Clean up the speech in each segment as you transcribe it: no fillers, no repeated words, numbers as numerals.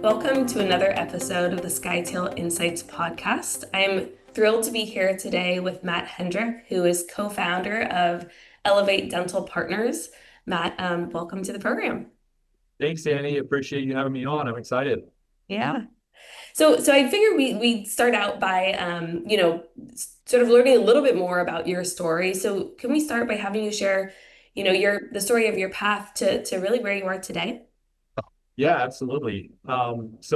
Welcome to another episode of the Skytale Insights podcast. I'm thrilled to be here today with Matt Hendrick, who is co-founder of Elevate Dental Partners. Matt, welcome to the program. Thanks, Annie. Appreciate you having me on. I'm excited. Yeah. So I figured we'd start out by, sort of learning a little bit more about your story. So can we start by having you share, the story of your path to really where you are today? Yeah, absolutely. I'll just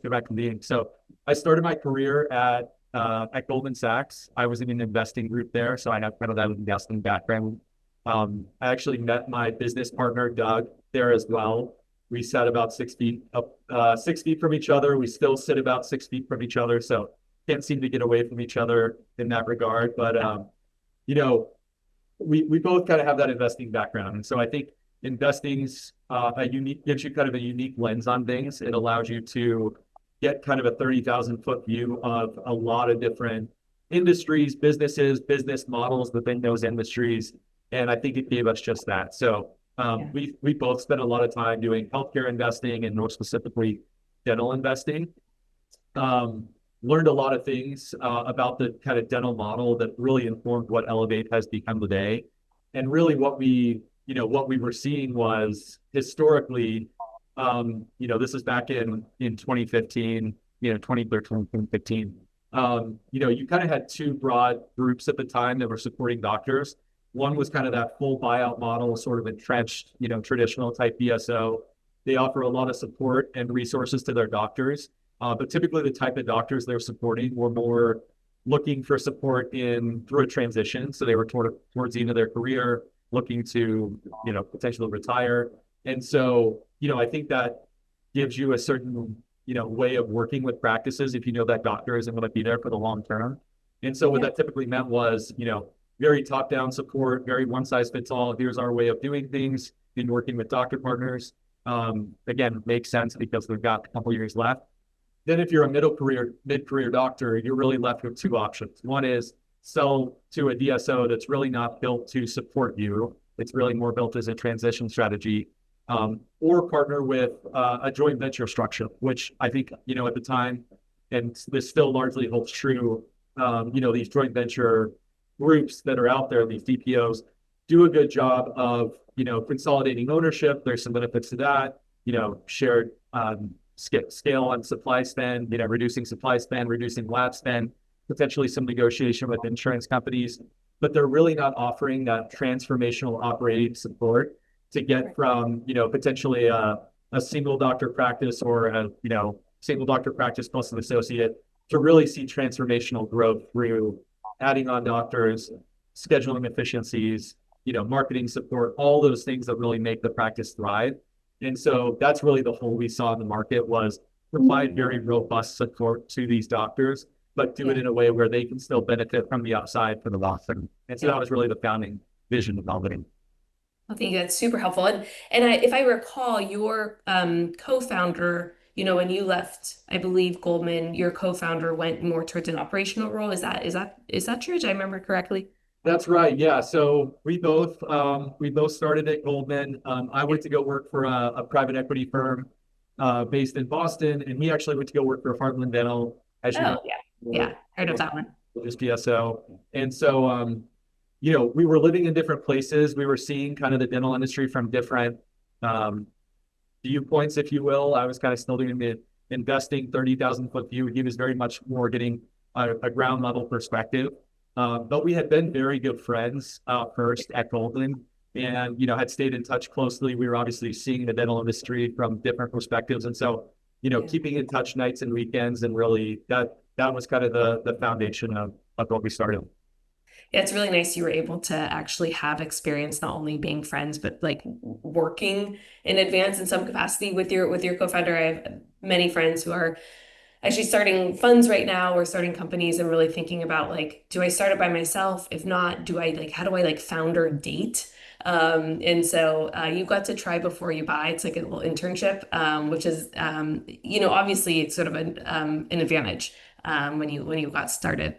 go back to the beginning. So I started my career at Goldman Sachs. I was in an investing group there, so I have kind of that investing background. I actually met my business partner, Doug, there as well. We sat about 6 feet up, 6 feet from each other. We still sit about 6 feet from each other, so can't seem to get away from each other in that regard. But you know, we both kind of have that investing background, and so I think investing's gives you kind of a unique lens on things. It allows you to get kind of a 30,000 foot view of a lot of different industries, businesses, business models within those industries, and I think it gave us just that. So we both spent a lot of time doing healthcare investing and more specifically dental investing. Learned a lot of things about the kind of dental model that really informed what Elevate has become today. And really what we were seeing was historically, this is back in 2015, 2013, 2015. You kind of had two broad groups at the time that were supporting doctors. One was kind of that full buyout model, sort of entrenched, traditional type BSO. They offer a lot of support and resources to their doctors, but typically the type of doctors they're supporting were more looking for support through a transition. So they were towards the end of their career, looking to, potentially retire. And so, I think that gives you a certain, way of working with practices if you know that doctor isn't going to be there for the long term. And so what that typically meant was, very top-down support, very one-size-fits-all. Here's our way of doing things in working with doctor partners. Again, makes sense because they've got a couple years left. Then if you're a mid-career doctor, you're really left with two options. One is sell to a DSO that's really not built to support you. It's really more built as a transition strategy, or partner with a joint venture structure, which I think, at the time, and this still largely holds true, these joint venture groups that are out there, these DPOs, do a good job of, consolidating ownership. There's some benefits to that, shared scale on supply spend, reducing supply spend, reducing lab spend, potentially some negotiation with insurance companies, but they're really not offering that transformational operating support to get from, potentially a single doctor practice or a, single doctor practice plus an associate to really see transformational growth through adding on doctors, scheduling efficiencies, marketing support, all those things that really make the practice thrive. And so that's really the hole we saw in the market was provide very robust support to these doctors, but do it in a way where they can still benefit from the upside for the long term. And so that was really the founding vision of Elevate. I think that's super helpful. If I recall, your co-founder, when you left, I believe Goldman, your co-founder went more towards an operational role. Is that true? Did I remember correctly? That's right. Yeah. So we both started at Goldman. I went to go work for a private equity firm based in Boston, and he actually went to go work for Heartland Dental, as you know. Yeah, heard of that one. Just DSO. And so, we were living in different places. We were seeing kind of the dental industry from different viewpoints, if you will. I was kind of still doing the investing 30,000 foot view. He was very much more getting a ground level perspective. But we had been very good friends first at Goldman and, had stayed in touch closely. We were obviously seeing the dental industry from different perspectives. And so, keeping in touch nights and weekends, and really that was kind of the foundation of what we started. Yeah, it's really nice you were able to actually have experience not only being friends, but like working in advance in some capacity with your co-founder. I have many friends who are actually starting funds right now or starting companies and really thinking about like, do I start it by myself? If not, how do I like founder date? And so you got to try before you buy. It's like a little internship, which is, obviously it's sort of an advantage when you got started.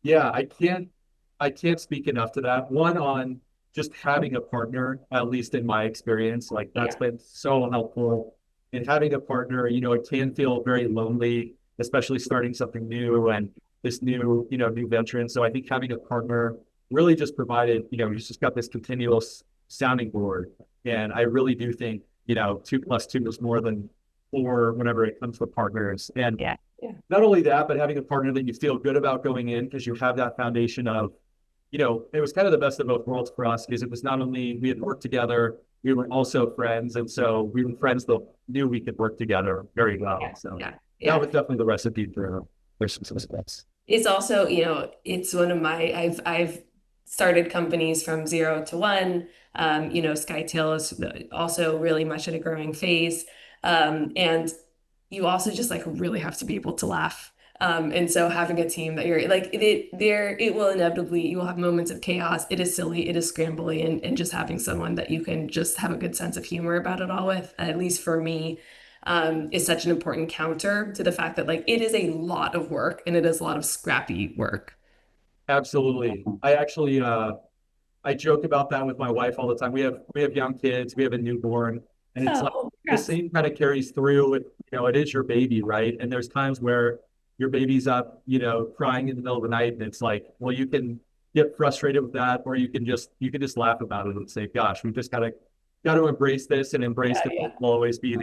Yeah, I can't speak enough to that. One, on just having a partner, at least in my experience, like that's been so helpful And having a partner, it can feel very lonely, especially starting something new and this new venture. And so I think having a partner really just provided, you just got this continuous sounding board. And I really do think, 2 plus 2 is more than four whenever it comes to partners. And Yeah. Yeah. not only that, but having a partner that you feel good about going in because you have that foundation of, it was kind of the best of both worlds for us because it was not only we had worked together, we were also friends. And so we were friends that knew we could work together very well. Yeah. So Yeah. that Yeah. was definitely the recipe for some success. It's also, it's one of my, I've started companies from 0 to 1. Skytale is also really much at a growing phase. And you also just like really have to be able to laugh. And so having a team that you're like it will inevitably, you will have moments of chaos. It is silly, it is scrambly, and just having someone that you can just have a good sense of humor about it all with, at least for me, is such an important counter to the fact that like it is a lot of work and it is a lot of scrappy work. Absolutely. I joke about that with my wife all the time. We have young kids, we have a newborn, and it's like Oh, the congrats. same kind of carries through. It is your baby, right? And there's times where your baby's up, crying in the middle of the night, and it's like, well, you can get frustrated with that, or you can just laugh about it and say, "Gosh, we just got to embrace this and embrace Yeah, that yeah, there'll always be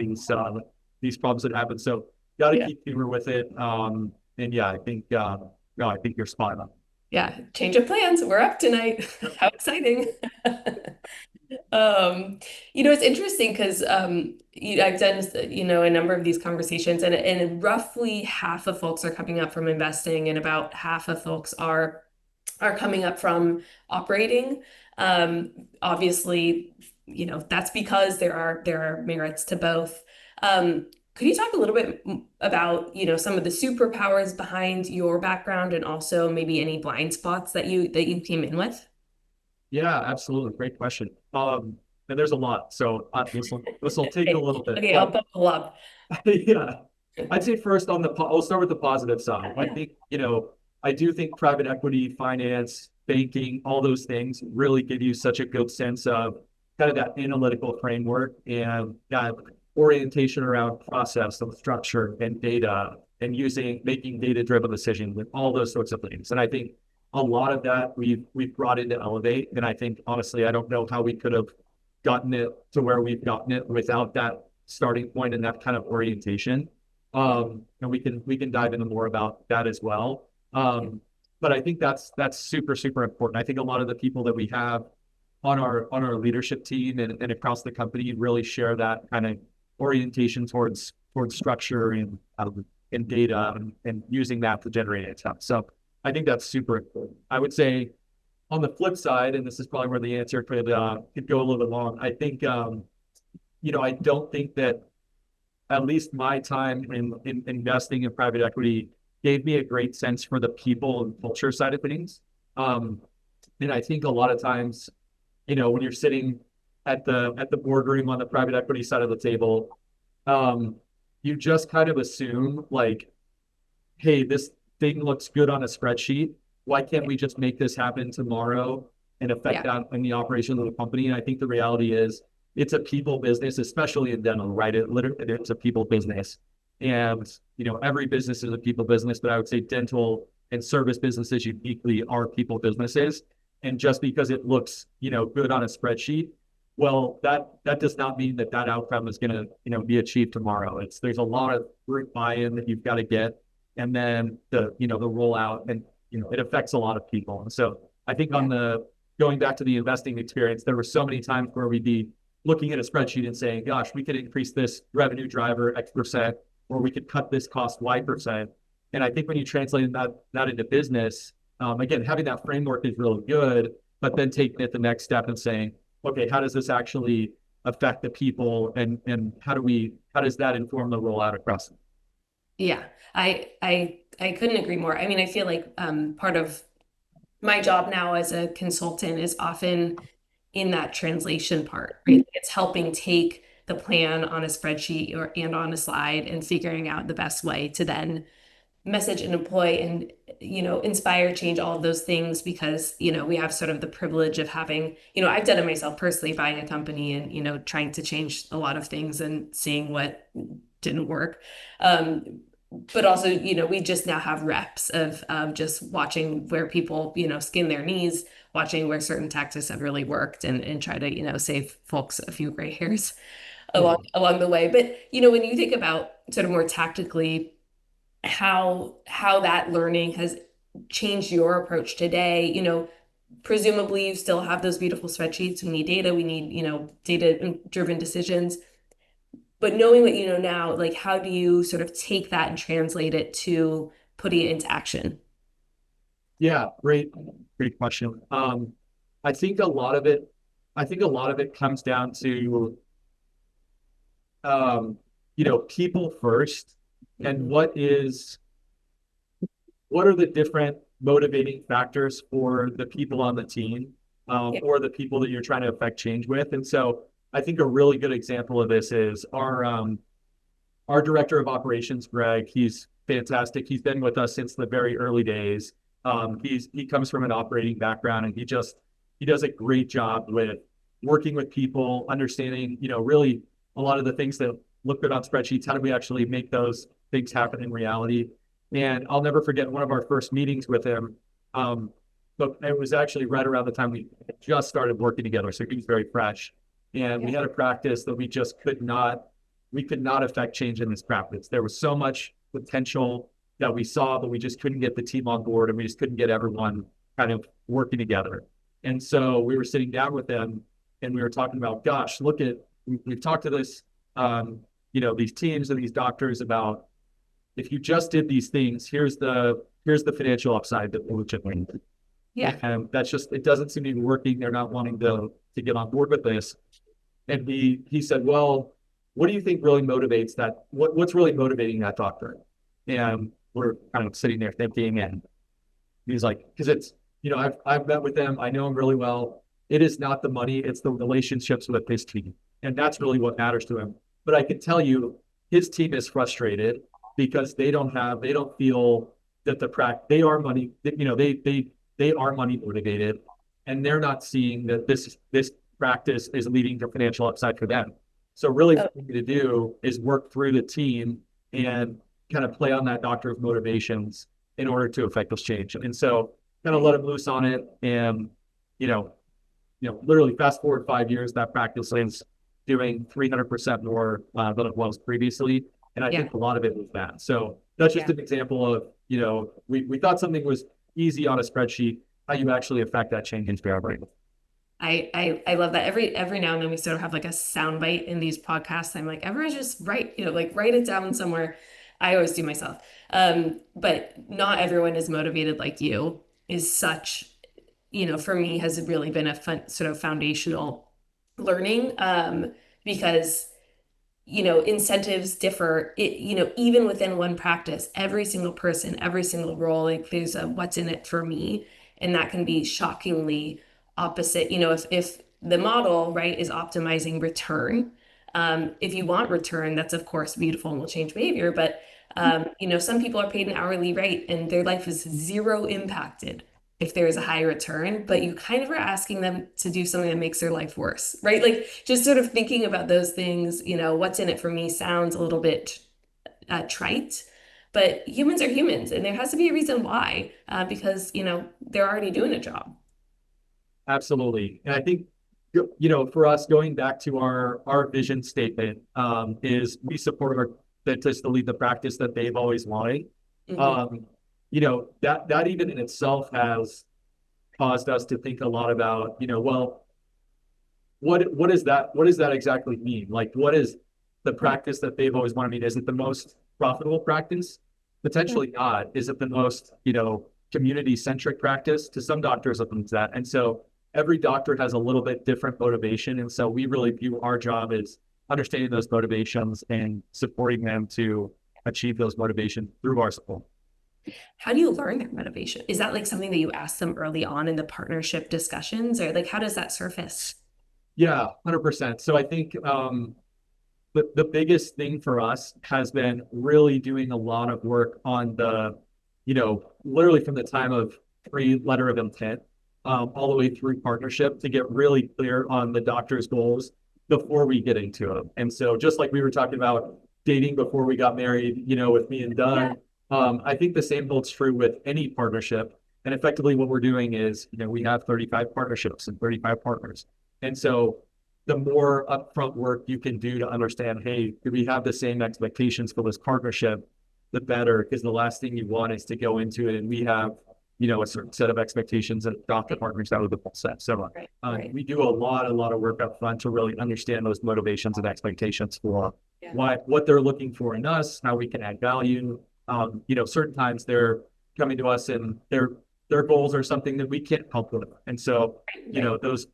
these problems that happen." So, got to yeah, keep humor with it. And yeah, I think no, I think you're spot on. yeah. Change of plans. We're up tonight. How exciting. Um, it's interesting because I've done a number of these conversations, and roughly half of folks are coming up from investing, and about half of folks are coming up from operating. Obviously, that's because there are merits to both. Could you talk a little bit about, some of the superpowers behind your background and also maybe any blind spots that you came in with? Yeah, absolutely. Great question. And there's a lot. So this will take a Okay, little bit, okay, I'll but buckle up. yeah, I'd say first I'll start with the positive side. I Yeah, think, I do think private equity, finance, banking, all those things really give you such a good sense of kind of that analytical framework and that orientation around process and structure and data and making data-driven decisions and all those sorts of things. And I think a lot of that we've brought into Elevate. And I think honestly, I don't know how we could have gotten it to where we've gotten it without that starting point and that kind of orientation. And we can dive into more about that as well. But I think that's super, super important. I think a lot of the people that we have on our leadership team and across the company really share that kind of orientation towards structure and data and using that to generate insight. So I think that's super important. I would say on the flip side, and this is probably where the answer could go a little bit long. I think I don't think that at least my time in investing in private equity gave me a great sense for the people and culture side of things. Um, and I think a lot of times, when you're sitting at the boardroom on the private equity side of the table, um, you just kind of assume like, hey, this thing looks good on a spreadsheet. Why can't we just make this happen tomorrow and affect yeah, that in the operation of the company? And I think the reality is it's a people business, especially in dental, right? It's a people business. And, every business is a people business, but I would say dental and service businesses uniquely are people businesses. And just because it looks, good on a spreadsheet, well, that does not mean that outcome is going to, be achieved tomorrow. There's a lot of group buy-in that you've got to get, and then the rollout, and it affects a lot of people. And so I think yeah, going back to the investing experience, there were so many times where we'd be looking at a spreadsheet and saying, gosh, we could increase this revenue driver X%, or we could cut this cost Y%. And I think when you translate that into business, again, having that framework is really good, but then taking it the next step and saying, okay, how does this actually affect the people, and how does that inform the rollout across? yeah. I couldn't agree more. I mean, I feel like part of my job now as a consultant is often in that translation part, right? It's helping take the plan on a spreadsheet and on a slide and figuring out the best way to then message and employ and inspire change, all of those things, because we have sort of the privilege of having, I've done it myself personally, buying a company and trying to change a lot of things and seeing what didn't work. But also, we just now have reps of just watching where people, skin their knees, watching where certain tactics have really worked, and try to, save folks a few gray hairs along the way. But, when you think about sort of more tactically how that learning has changed your approach today, presumably you still have those beautiful spreadsheets. We need data, we need, data driven decisions. But knowing what you know now, like how do you sort of take that and translate it to putting it into action? Yeah, great question. I think a lot of it, I think a lot of it comes down to, um, people first, and Mhm. what are the different motivating factors for the people on the team, Yeah. or the people that you're trying to affect change with. And so I think a really good example of this is our director of operations, Greg. He's fantastic. He's been with us since the very early days. He comes from an operating background, and he does a great job with working with people, understanding, really a lot of the things that look good on spreadsheets. How do we actually make those things happen in reality? And I'll never forget one of our first meetings with him. But it was actually right around the time we just started working together. So he was very fresh. And we Yeah. had a practice that we could not affect change in this practice. There was so much potential that we saw, but we just couldn't get the team on board, and we just couldn't get everyone kind of working together. And so we were sitting down with them, and we were talking about, gosh, we've talked to these teams and these doctors about, if you just did these things, here's the financial upside that we're generating. Yeah. And that's just, it doesn't seem to be working. They're not wanting to get on board with this. And he said, well, what do you think really motivates that? What's really motivating that doctor? And we're kind of sitting there thinking, and he's like, because it's, I've met with them. I know them really well. It is not the money, it's the relationships with his team. And that's really what matters to him. But I can tell you, his team is frustrated because they don't feel that they are money, they are money motivated, and they're not seeing that this practice is leading to financial upside for them. So really Oh, what we need to do is work through the team and kind of play on that doctor's motivations in order to affect those change. And so kind of let them loose on it. And, you know, literally fast forward 5 years, that practice is doing 300% more than it was previously. And I yeah. think a lot of it was that. So that's just Yeah. an example of, we thought something was easy on a spreadsheet, how you actually affect that change in reality. I love that. Every now and then we sort of have like a sound bite in these podcasts. I'm like, everyone just write, like write it down somewhere. I always do myself. But not everyone is motivated like you is such, for me has really been a fun sort of foundational learning. Because incentives differ. Even within one practice, every single person, every single role, like there's a what's in it for me, and that can be shockingly opposite. If the model, right, is optimizing return, if you want return, that's of course beautiful and will change behavior. But some people are paid an hourly rate and their life is zero impacted if there is a high return, but you kind of are asking them to do something that makes their life worse, right? Like just sort of thinking about those things, what's in it for me sounds a little bit trite, but humans are humans and there has to be a reason why, because, they're already doing a job. Absolutely. And I think, for us, going back to our vision statement, is we support our dentists to lead the practice that they've always wanted. Hmm. Um, that even in itself has caused us to think a lot about, well, what does that exactly mean? Like, what is the practice that they've always wanted? I mean, is it the most profitable practice? Potentially not. Is it the most, community centric practice? To some doctors, it's that. And so every doctor has a little bit different motivation. And so we really view our job as understanding those motivations and supporting them to achieve those motivations through our support. How do you learn their motivation? Is that like something that you ask them early on in the partnership discussions, or like how does that surface? Yeah, 100%. So I think the biggest thing for us has been really doing a lot of work on literally from the time of pre-letter of intent, all the way through partnership to get really clear on the doctor's goals before we get into them. And so just like we were talking about dating before we got married, with me and Yeah. Doug, I think the same holds true with any partnership. And effectively what we're doing is, we have 35 partnerships and 35 partners. And so the more upfront work you can do to understand, hey, do we have the same expectations for this partnership, the better, because the last thing you want is to go into it and we have, a certain set of expectations and adopt the partners out of the full set. So Right. Right. we do a lot of work up front to really understand those motivations and expectations for Yeah. what they're looking for in us, how we can add value. Certain times they're coming to us and their goals are something that we can't help with. And so, Right.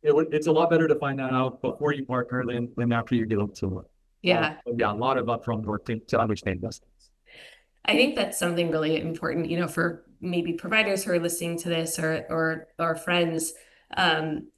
it's a lot better to find that out before you partner than after you get into it. Yeah. Yeah, a lot of upfront work to understand this. I think that's something really important, for maybe providers who are listening to this or friends. Um,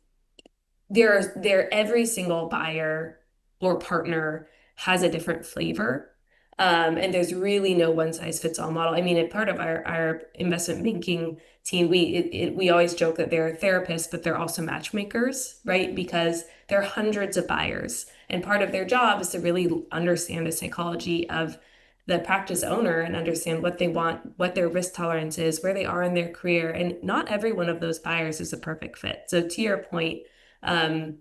every single buyer or partner has a different flavor. And there's really no one size fits all model. I mean, a part of our investment banking team, we always joke that they're therapists, but they're also matchmakers, right? Because there are hundreds of buyers, and part of their job is to really understand the psychology of the practice owner and understand what they want, what their risk tolerance is, where they are in their career. And not every one of those buyers is a perfect fit. So to your point, um,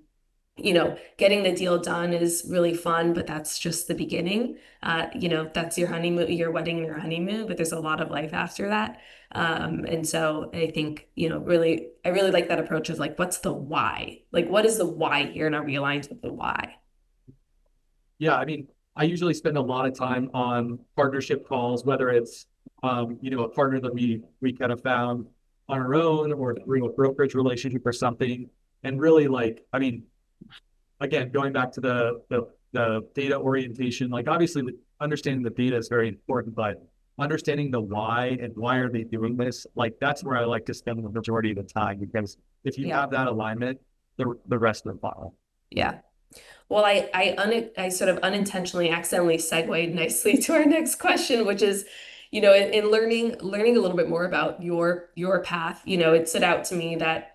getting the deal done is really fun, but that's just the beginning. That's your honeymoon, your wedding and your honeymoon, but there's a lot of life after that. And so I think, I really like that approach of like, what's the why? Like, what is the why here? And are we aligned with the why? Yeah, I mean, I usually spend a lot of time on partnership calls, whether it's a partner that we kind of found on our own or through a brokerage relationship or something. And really I mean, again, going back to the data orientation, like obviously understanding the data is very important, but understanding the why and why are they doing this, like that's where I like to spend the majority of the time, because if you Yeah. have that alignment, the rest of the file. Yeah. Well, I sort of unintentionally accidentally segued nicely to our next question, which is, in learning a little bit more about your path, it stood out to me that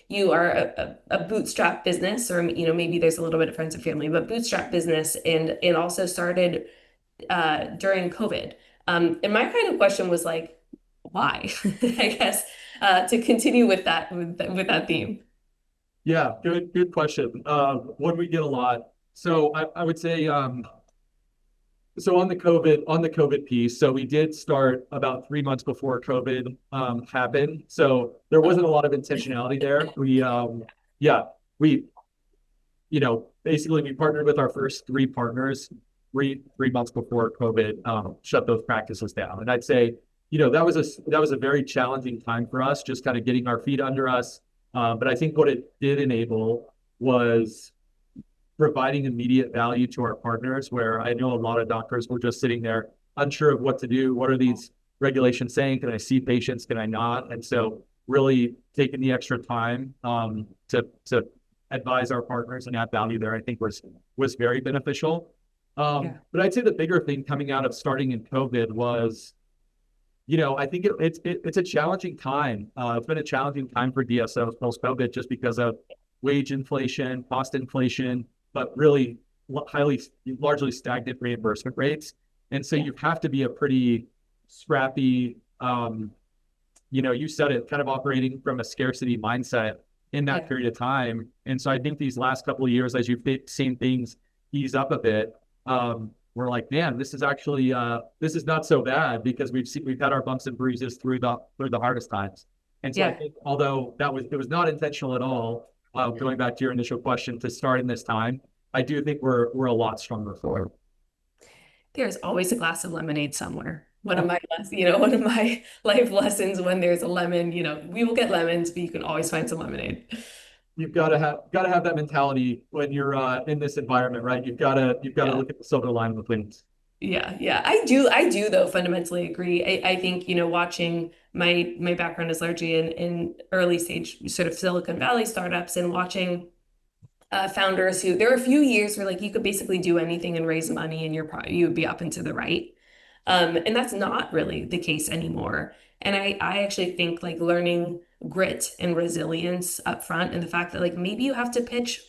you are a bootstrap business, or maybe there's a little bit of friends and family, but bootstrap business, and it also started during COVID. And my kind of question was like, why? I guess to continue with that theme. Yeah, good question. One we get a lot. So I would say, so on the COVID piece, so we did start about 3 months before COVID happened. So there wasn't a lot of intentionality there. Yeah, we, basically we partnered with our first three partners three months before COVID shut those practices down. And I'd say, that was a very challenging time for us, just kind of getting our feet under us. But I think what it did enable was providing immediate value to our partners, where I know a lot of doctors were just sitting there unsure of what to do. What are these regulations saying? Can I see patients? Can I not? And so really taking the extra time to advise our partners and add value there, I think was very beneficial. Yeah. But I'd say the bigger thing coming out of starting in COVID was, I think it's a challenging time. It's been a challenging time for DSOs post-COVID just because of wage inflation, cost inflation, but really largely stagnant reimbursement rates. And so Yeah. you have to be a pretty scrappy, you said it, kind of operating from a scarcity mindset in that Yeah. period of time. And so I think these last couple of years, as you've seen things ease up a bit, we're like, man, this is actually this is not so bad, because we've had our bumps and bruises through the hardest times. And so I Yeah. think, although it was not intentional at all, going back to your initial question, to start in this time, I do think we're a lot stronger for it. There's always a glass of lemonade somewhere. One of my life lessons, when there's a lemon, we will get lemons, but you can always find some lemonade. You've got to have that mentality when you're in this environment, right? You've got to Yeah. look at the silver lining with things. Yeah, yeah. I do though fundamentally agree. I think, watching my background is largely in early stage sort of Silicon Valley startups, and watching founders who there are a few years where like you could basically do anything and raise money and you would be up and to the right. And that's not really the case anymore. And I actually think like learning grit and resilience up front and the fact that like maybe you have to pitch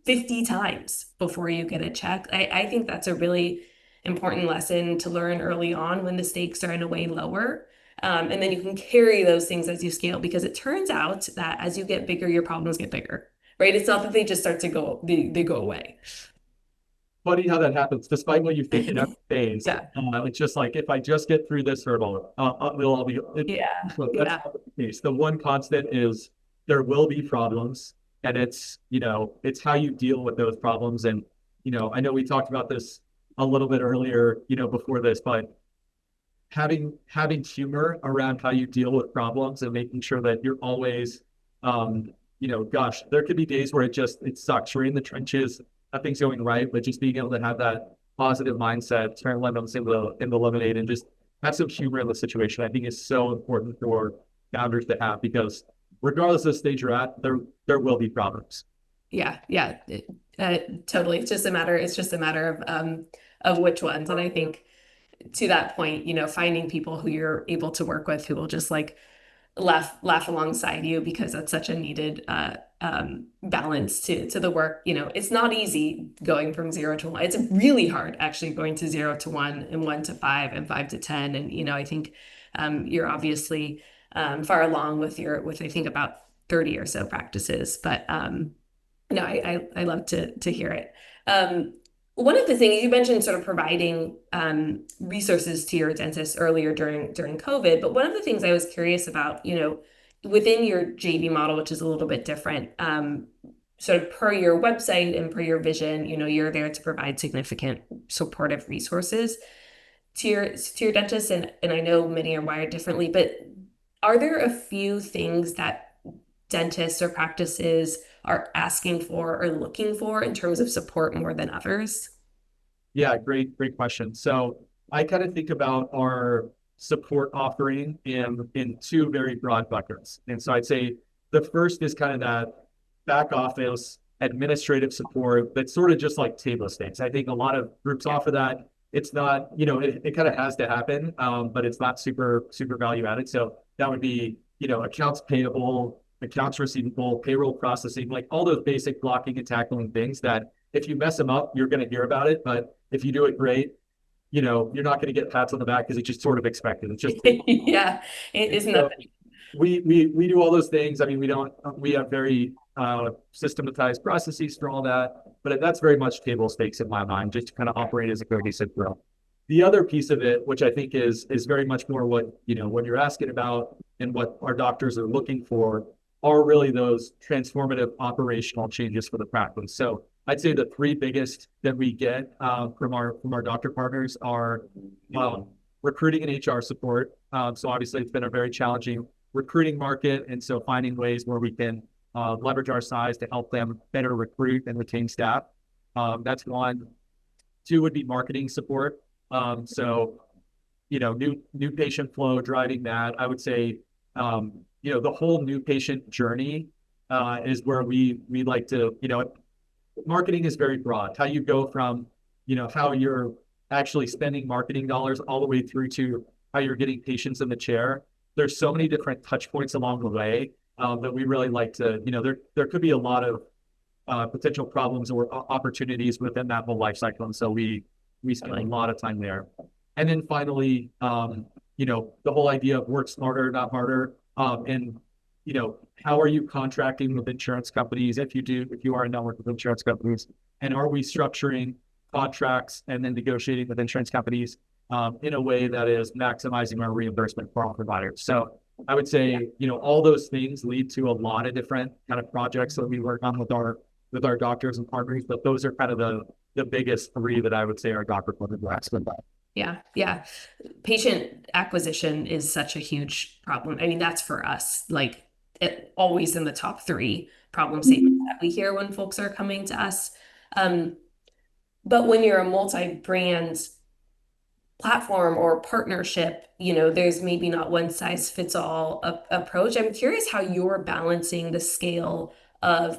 50 times before you get a check. I think that's a really important lesson to learn early on when the stakes are in a way lower. And then you can carry those things as you scale because it turns out that as you get bigger, your problems get bigger, right? It's not that they just start to they go away. Funny how that happens, despite what you think in every phase. Yeah. It's just like if I just get through this hurdle, it'll all be. Yeah. So that's Yeah. not the case. The one constant is there will be problems, and it's how you deal with those problems. And I know we talked about this a little bit earlier, before this, but having humor around how you deal with problems and making sure that you're always, gosh, there could be days where it sucks. You're in the trenches, nothing's going right, but just being able to have that positive mindset, turn lemons into lemonade, and just have some humor in the situation, I think is so important for founders to have because regardless of the stage you're at, there will be problems. Yeah. Yeah. Totally. It's just a matter of which ones. And I think to that point, finding people who you're able to work with who will just like laugh alongside you because that's such a needed balance to the work. It's not easy going from 0 to 1. It's really hard actually going to 0 to 1 and 1 to 5 and 5 to 10. And I think you're obviously far along with I think about 30 or so practices. But no, I love to hear it. One of the things you mentioned, sort of providing resources to your dentist earlier during COVID, but one of the things I was curious about, within your JV model, which is a little bit different, sort of per your website and per your vision, you're there to provide significant supportive resources to your dentist, and I know many are wired differently, but are there a few things that dentists or practices are asking for or looking for in terms of support more than others? Yeah, great question. So I kind of think about our support offering in two very broad buckets. And so I'd say the first is kind of that back office administrative support that's sort of just like table stakes. I think a lot of groups offer that. It's not, it kind of has to happen, but it's not super value added. So that would be, accounts payable, accounts receivable, payroll processing, like all those basic blocking and tackling things that if you mess them up, you're going to hear about it. But if you do it great, you're not going to get pats on the back because it's just sort of expected. It's just Yeah, it isn't so that. we do all those things. I mean, we have very systematized processes for all that, but that's very much table stakes in my mind, just to kind of operate as a cohesive group. The other piece of it, which I think is very much more what you're asking about and what our doctors are looking for, are really those transformative operational changes for the practice. So I'd say the three biggest that we get from our doctor partners are recruiting and HR support. So obviously it's been a very challenging recruiting market, and so finding ways where we can leverage our size to help them better recruit and retain staff. That's one. Two would be marketing support. So new patient flow, driving that. I would say the whole new patient journey is where we like to, marketing is very broad. How you go from, how you're actually spending marketing dollars all the way through to how you're getting patients in the chair. There's so many different touch points along the way that we really like to, there could be a lot of potential problems or opportunities within that whole life cycle. And so we spend a lot of time there. And then finally, the whole idea of work smarter, not harder. And how are you contracting with insurance companies if you are a network of insurance companies, and are we structuring contracts and then negotiating with insurance companies in a way that is maximizing our reimbursement for our providers? So I would say, all those things lead to a lot of different kind of projects that we work on with our doctors and partners, but those are kind of the biggest three that I would say our doctor partners are asking about. Yeah, yeah. Patient acquisition is such a huge problem. I mean, that's for us, like always in the top three problem statements that we hear when folks are coming to us. But when you're a multi-brand platform or partnership, there's maybe not one size fits all approach. I'm curious how you're balancing the scale of,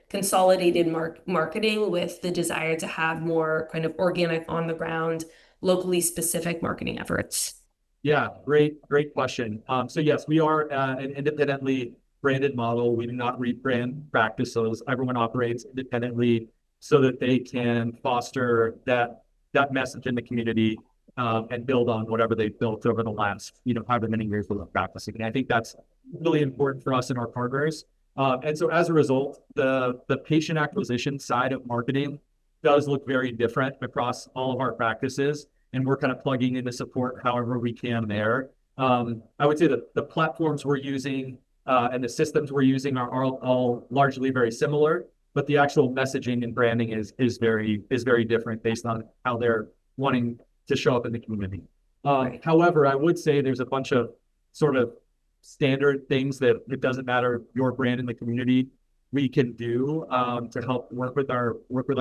consolidated marketing with the desire to have more kind of organic on the ground, locally specific marketing efforts? Yeah, great question. So yes, we are an independently branded model. We do not rebrand practices. Everyone operates independently so that they can foster that message in the community, and build on whatever they've built over the last, however many years of practicing. And I think that's really important for us and our partners. And so as a result, the patient acquisition side of marketing does look very different across all of our practices, and we're kind of plugging in to support however we can there. I would say that the platforms we're using, and the systems we're using are all largely very similar, but the actual messaging and branding is very different based on how they're wanting to show up in the community. Right. However, I would say there's a bunch of sort of standard things that it doesn't matter your brand in the community we can do, to help work with our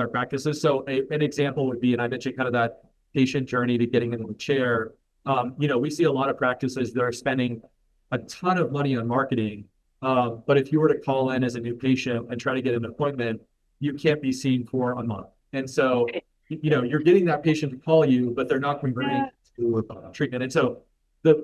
practices. So an example would be, and I mentioned kind of that patient journey to getting into the chair. We see a lot of practices that are spending a ton of money on marketing. But if you were to call in as a new patient and try to get an appointment, you can't be seen for a month. And so, you're getting that patient to call you, but they're not converting to treatment. And so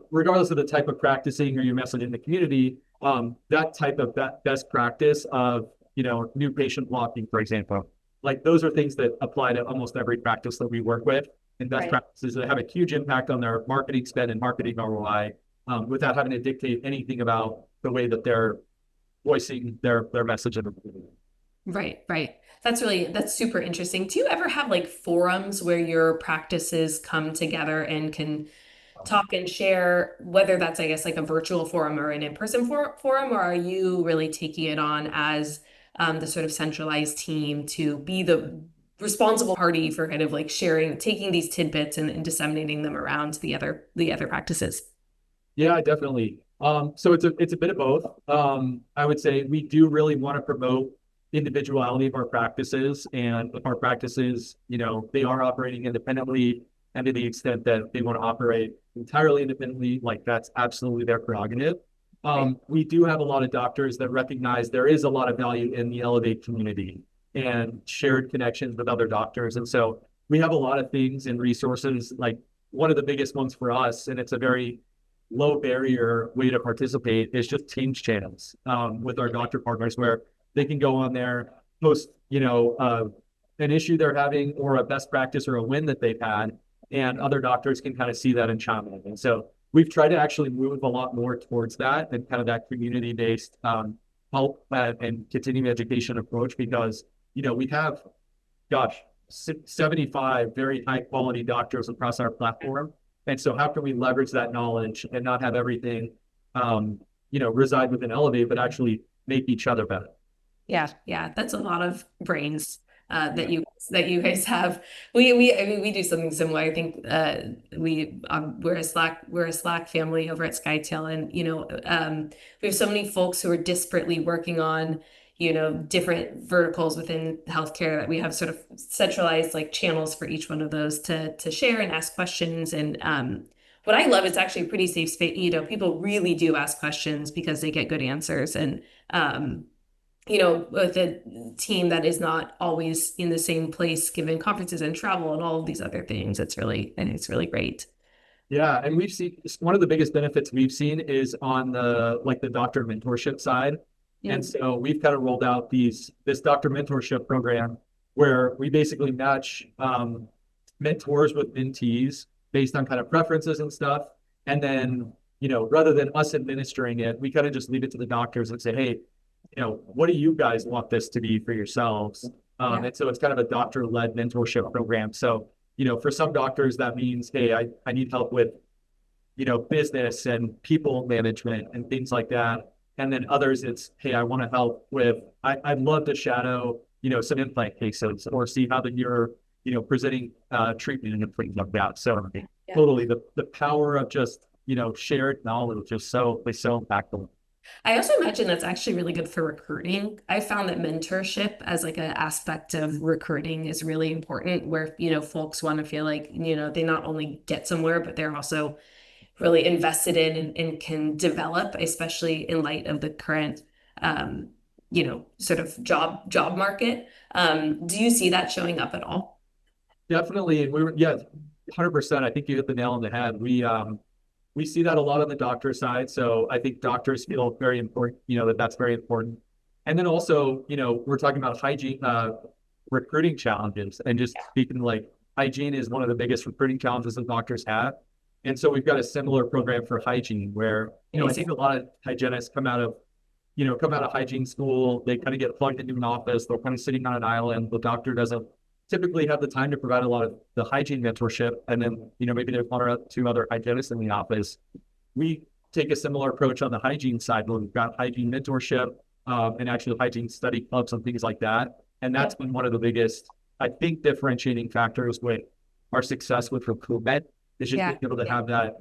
regardless of the type of practicing or your message in the community, that best practice of, new patient blocking, for example, like those are things that apply to almost every practice that we work with, and best practices that have a huge impact on their marketing spend and marketing ROI, without having to dictate anything about the way that they're voicing their message in the community. Right. That's super interesting. Do you ever have like forums where your practices come together and can talk and share, whether that's, I guess, like a virtual forum or an in-person forum, or are you really taking it on as the sort of centralized team to be the responsible party for kind of like taking these tidbits and disseminating them around the other practices? Yeah, definitely. So it's a bit of both. I would say we do really want to promote individuality of our practices, and if our practices, they are operating independently, and to the extent that they want to operate entirely independently, like that's absolutely their prerogative. We do have a lot of doctors that recognize there is a lot of value in the Elevate community and shared connections with other doctors. And so we have a lot of things and resources, like one of the biggest ones for us, and it's a very low barrier way to participate, is just Teams channels, with our doctor partners, where they can go on there, post, an issue they're having or a best practice or a win that they've had, and other doctors can kind of see that and chime in. And so we've tried to actually move a lot more towards that and kind of that community-based, help, and continuing education approach, because, we have, 75 very high quality doctors across our platform. And so how can we leverage that knowledge and not have everything, reside within Elevate, but actually make each other better? Yeah, that's a lot of brains that you guys have. I mean, we do something similar. I think we're a Slack family over at Skytale, and we have so many folks who are disparately working on different verticals within healthcare, that we have sort of centralized like channels for each one of those to share and ask questions. And what I love is actually a pretty safe space. People really do ask questions because they get good answers. And with a team that is not always in the same place, given conferences and travel and all of these other things, it's really great. Yeah, and we've seen one of the biggest benefits we've seen is on the doctor mentorship side. Yeah. And so we've kind of rolled out this doctor mentorship program where we basically match, mentors with mentees based on kind of preferences and stuff. And then, rather than us administering it, we kind of just leave it to the doctors and say, hey, what do you guys want this to be for yourselves? Yeah. And so it's kind of a doctor-led mentorship program. So, for some doctors, that means, hey, I need help with, business and people management and things like that. And then others, it's, hey, I want to help with, I'd love to shadow, some implant cases or see how that you're, presenting treatment and things like that. So totally the power of just, shared knowledge is so impactful. I also imagine that's actually really good for recruiting. I found that mentorship as like an aspect of recruiting is really important, where, folks want to feel like, they not only get somewhere, but they're also really invested in and can develop, especially in light of the current sort of job market. Do you see that showing up at all? Definitely. And we were, yeah, 100%. I think you hit the nail on the head. We see that a lot on the doctor side. So I think doctors feel very important, that that's very important. And then also, we're talking about hygiene, recruiting challenges, and just speaking like hygiene is one of the biggest recruiting challenges that doctors have. And so we've got a similar program for hygiene where, I think a lot of hygienists come out of hygiene school, they kind of get plugged into an office, they're kind of sitting on an island. The doctor doesn't typically have the time to provide a lot of the hygiene mentorship. And then, maybe there's one or two other hygienists in the office. We take a similar approach on the hygiene side where we've got hygiene mentorship, and actually hygiene study clubs and things like that. And that's been one of the biggest, I think, differentiating factors with our success with recruitment is just being able to have that,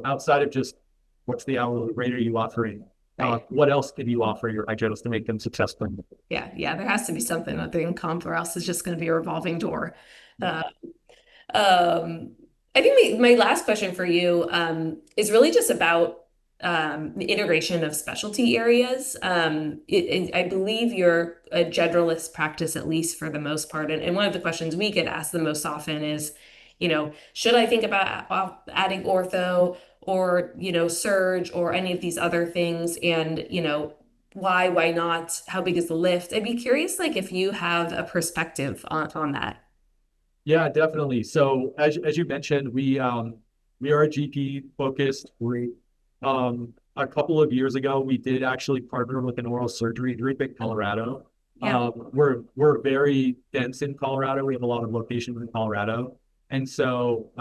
outside of just what's the hourly rate are you offering? What else can you offer your hygienists to make them successful? Yeah, there has to be something other than comp, or else it's just going to be a revolving door. Uh, um, I think my last question for you is really just about the integration of specialty areas. I believe you're a generalist practice, at least for the most part. And one of the questions we get asked the most often is, should I think about adding ortho or, surge or any of these other things? And, why not? How big is the lift? I'd be curious, like, if you have a perspective on that. Yeah, definitely. So as you mentioned, we are a GP focused group. A couple of years ago, we did actually partner with an oral surgery group in Colorado. Yeah. We're very dense in Colorado. We have a lot of locations in Colorado. And so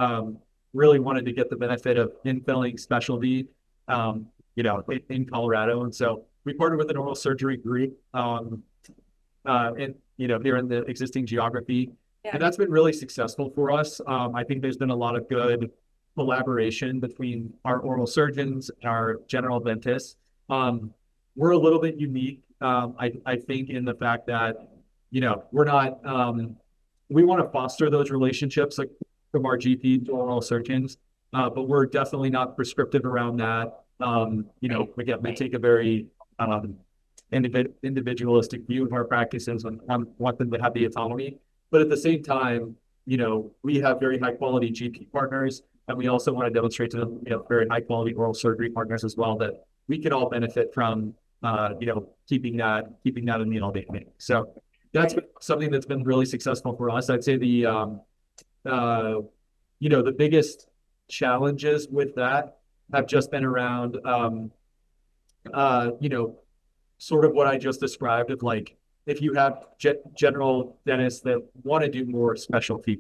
really wanted to get the benefit of infilling specialty, in Colorado. And so we partnered with an oral surgery group, and, here in the existing geography. And that's been really successful for us. I think there's been a lot of good collaboration between our oral surgeons and our general dentists. We're a little bit unique, I think, in the fact that, we're not, we want to foster those relationships like from our GP to oral surgeons, but we're definitely not prescriptive around that. Again, we take a very individualistic view of our practices and want them to have the autonomy. But at the same time, we have very high quality GP partners, and we also want to demonstrate to them, very high quality oral surgery partners as well, that we can all benefit from, keeping that in the dynamic. So that's been something that's been really successful for us. I'd say the biggest challenges with that have just been around, sort of what I just described of like, if you have general dentists that want to do more specialty,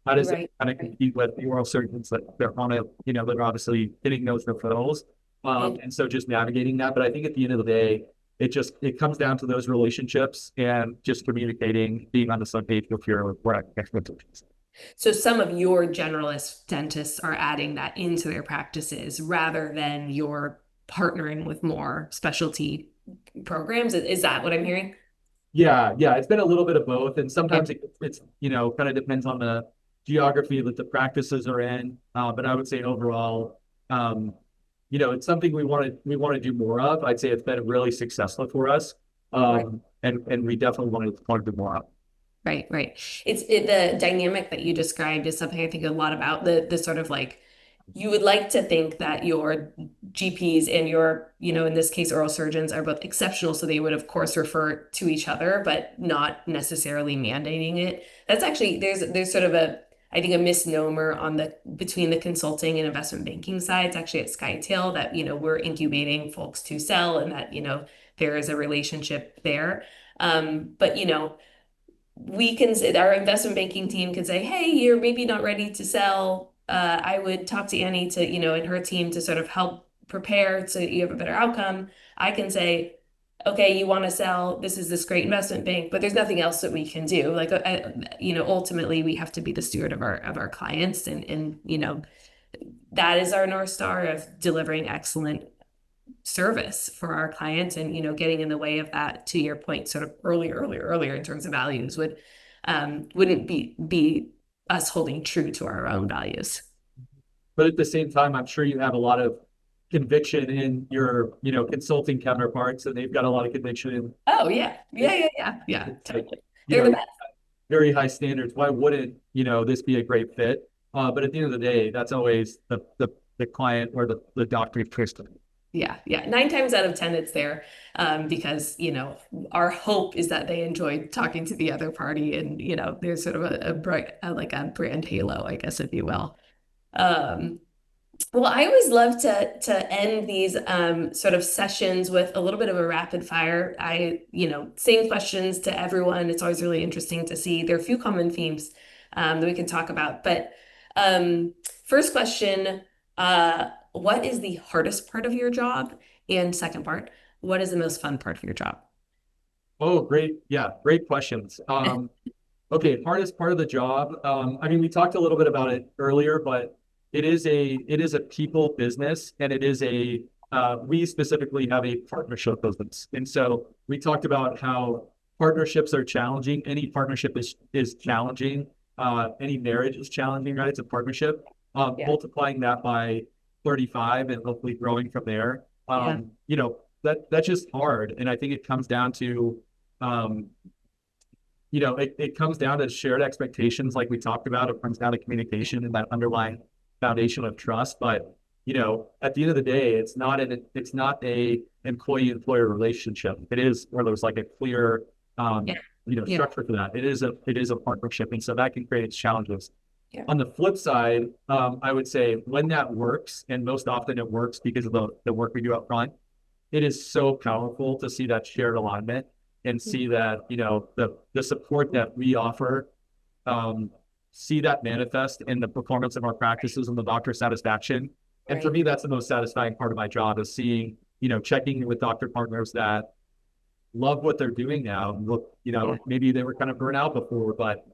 how does it kind of compete with the oral surgeons that they're on a, they're obviously getting those referrals. And so just navigating that. But I think at the end of the day, it comes down to those relationships and just communicating, being on the same page with your expectations. So some of your generalist dentists are adding that into their practices rather than you're partnering with more specialty programs. Is that what I'm hearing? Yeah, it's been a little bit of both, and sometimes it's kind of depends on the geography that the practices are in. But I would say overall, it's something we want to do more of. I'd say it's been really successful for us, and we definitely want to do more of. Right. The dynamic that you described is something I think a lot about, the sort of like, you would like to think that your GPs and your, in this case, oral surgeons are both exceptional. So they would, of course, refer to each other, but not necessarily mandating it. That's actually, there's sort of I think a misnomer between the consulting and investment banking sides, actually at Skytale, that, we're incubating folks to sell and that, there is a relationship there. But, our investment banking team can say, hey, you're maybe not ready to sell. I would talk to Annie to, and her team to sort of help prepare so you have a better outcome. I can say, okay, you want to sell, this is this great investment bank, but there's nothing else that we can do. Like, ultimately we have to be the steward of our clients, and that is our North Star of delivering excellent service for our clients, and getting in the way of that, to your point, sort of earlier in terms of values wouldn't be us holding true to our own values. But at the same time, I'm sure you have a lot of conviction in your, consulting counterparts, and they've got a lot of conviction in Oh yeah. Yeah, it. yeah, yeah. Yeah, It's like, totally. They're the best. very high standards. Why wouldn't, this be a great fit? But at the end of the day, that's always the client or the doctor first. Yeah, yeah. 9 times out of 10, it's there because, our hope is that they enjoy talking to the other party and, there's sort of a bright, like a brand halo, I guess, if you will. Um, well, I always love to end these sort of sessions with a little bit of a rapid fire. Same questions to everyone. It's always really interesting to see. There are a few common themes that we can talk about. But um, first question, what is the hardest part of your job? And second part, what is the most fun part of your job? Oh, great. Yeah, great questions. Okay, hardest part of the job. I mean, we talked a little bit about it earlier, but it is a people business, and we specifically have a partnership business. And so we talked about how partnerships are challenging. Any partnership is challenging. Any marriage is challenging, right? It's a partnership. Yeah, Multiplying that by 35 and hopefully growing from there. yeah, That's just hard. And I think it comes down to um, it comes down to shared expectations, like we talked about. It comes down to communication and that underlying foundation of trust. But at the end of the day, it's not a employee-employer relationship. It is where there's like a clear yeah, yeah, structure for that. It is a partnership, and so that can create its challenges. yeah. On the flip side, I would say when that works, and most often it works because of the work we do up front, it is so powerful to see that shared alignment and see that the support that we offer, um, see that manifest in the performance of our practices and the doctor satisfaction. And for Right. me, that's the most satisfying part of my job, is seeing, checking in with doctor partners that love what they're doing now. Look, Yeah. maybe they were kind of burnt out before, but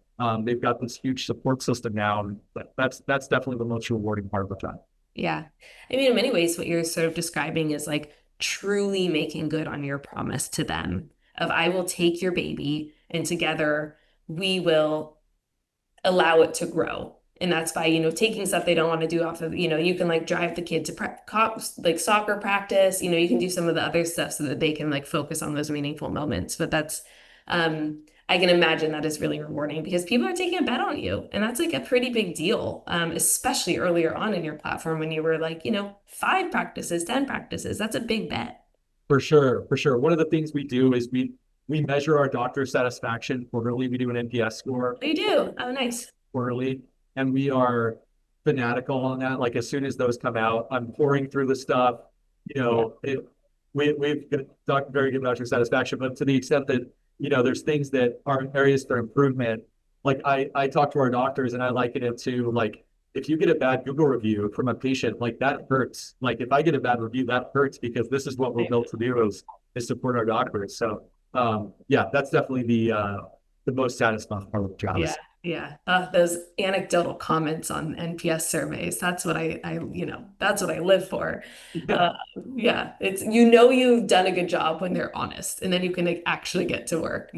they've got this huge support system now, and that's definitely the most rewarding part of the job. Yeah. I mean, in many ways, what you're sort of describing is like truly making good on your promise to them of I will take your baby and together we will allow it to grow. And that's by, taking stuff they don't want to do off of, you can like drive the kid to like soccer practice, you can do some of the other stuff so that they can like focus on those meaningful moments. But I can imagine that is really rewarding because people are taking a bet on you. And that's like a pretty big deal, especially earlier on in your platform when you were like, 5 practices, 10 practices. That's a big bet. For sure, for sure. One of the things we do is we measure our doctor satisfaction quarterly. We do an NPS score Oh, you do? Oh, nice. quarterly, and we are fanatical on that. Like as soon as those come out, I'm pouring through the stuff. Yeah. We've talked very good about your satisfaction, but to the extent that there's things that are areas for improvement. Like I talk to our doctors, and I liken it to like if you get a bad Google review from a patient, like that hurts. Like if I get a bad review, that hurts because this is what we're built to do is support our doctors. So yeah, that's definitely the most satisfying part of the job. Yeah, yeah. Those anecdotal comments on NPS surveys, that's what that's what I live for. Yeah. Uh, yeah, it's you've done a good job when they're honest, and then you can like, actually get to work.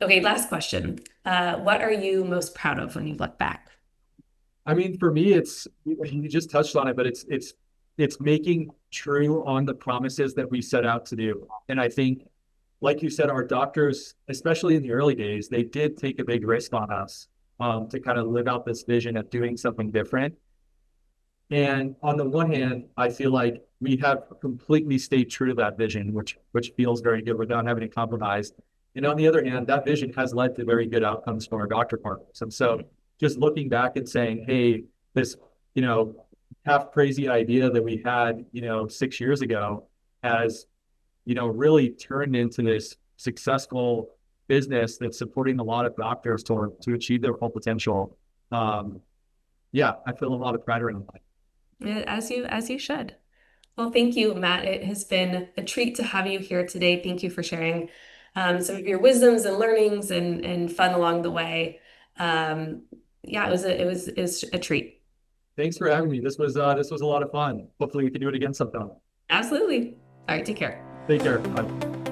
Okay, last question. What are you most proud of when you look back? I mean, for me, it's you just touched on it, but it's making true on the promises that we set out to do. And I think, like you said, our doctors, especially in the early days, they did take a big risk on us to kind of live out this vision of doing something different. And on the one hand, I feel like we have completely stayed true to that vision, which feels very good without having to compromise. And on the other hand, that vision has led to very good outcomes for our doctor partners. And so just looking back and saying, hey, this, you know, half crazy idea that we had, 6 years ago has, really turned into this successful business that's supporting a lot of doctors to achieve their full potential. Um, yeah, I feel a lot of pride around that. As you should. Well, thank you, Matt. It has been a treat to have you here today. Thank you for sharing some of your wisdoms and learnings and fun along the way. Yeah, it was a treat. Thanks for having me. This was a lot of fun. Hopefully we can do it again sometime. Absolutely. All right, take care. Take care. Bye.